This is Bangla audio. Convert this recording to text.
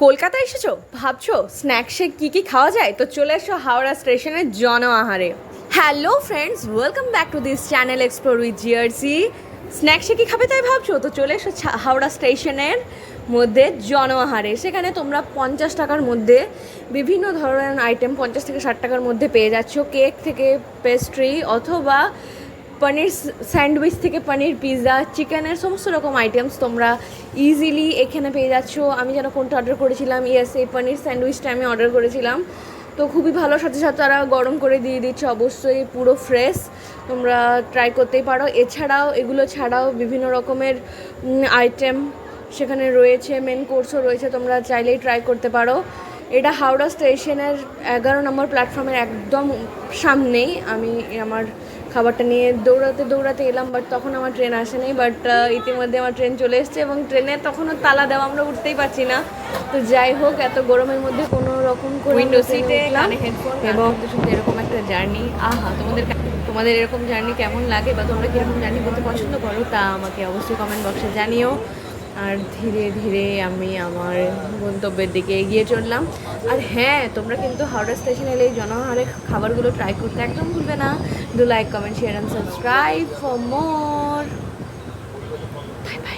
কলকাতায় এসেছো, ভাবছো স্ন্যাক্সে কী খাওয়া যায়? তো চলে এসো হাওড়া স্টেশনের জন আহারে। Hello friends, welcome back to this channel explore with GRC. স্ন্যাক্সে কী খাবে তাই ভাবছো? তো চলে এসো হাওড়া স্টেশনের মধ্যে জন আহারে। সেখানে তোমরা 50 টাকার মধ্যে বিভিন্ন ধরনের আইটেম 50 থেকে 60 টাকার মধ্যে পেয়ে যাচ্ছ। কেক থেকে পেস্ট্রি অথবা পনির স্যান্ডউইচ থেকে পনির পিৎজা, চিকেনের সমস্ত রকম আইটেমস তোমরা ইজিলি এখানে পেয়ে যাচ্ছ। আমি যেন কোনটা অর্ডার করেছিলাম, ইয়েস, এই পনির স্যান্ডউইচটা আমি অর্ডার করেছিলাম। তো খুবই ভালো, সাথে সাথে তারা গরম করে দিয়ে দিচ্ছে, অবশ্যই পুরো ফ্রেশ, তোমরা ট্রাই করতেই পারো। এছাড়াও এগুলো ছাড়াও বিভিন্ন রকমের আইটেম সেখানে রয়েছে, মেন কোর্সও রয়েছে, তোমরা চাইলেই ট্রাই করতে পারো। এটা হাওড়া স্টেশনের 11 নম্বর প্ল্যাটফর্মের একদম সামনেই। আমি আমার খাবারটা নিয়ে দৌড়াতে এলাম, বাট তখন আমার ট্রেন আসেনি। বাট ইতিমধ্যে আমার ট্রেন চলে এসছে এবং ট্রেনে তখনও তালা দেওয়া, আমরা উঠতেই পারছি না। তো যাই হোক, এত গরমের মধ্যে কোনো রকম করে উইন্ডো সিটে কানে হেডফোন এবং শুনতে এরকম একটা জার্নি, তোমাদের এরকম জার্নি কেমন লাগে বা তোমরা কীরকম জার্নি করতে পছন্দ করো তা আমাকে অবশ্যই কমেন্ট বক্সে জানিও। আর ধীরে ধীরে আমি আমার গন্তব্যের দিকে এগিয়ে চললাম। আর হ্যাঁ, তোমরা কিন্তু হাওড়া স্টেশনে এলে এই জনহারে খাবারগুলো ট্রাই করতে একদম ভুলবে না। Do like, comment, share and subscribe for more. Bye bye.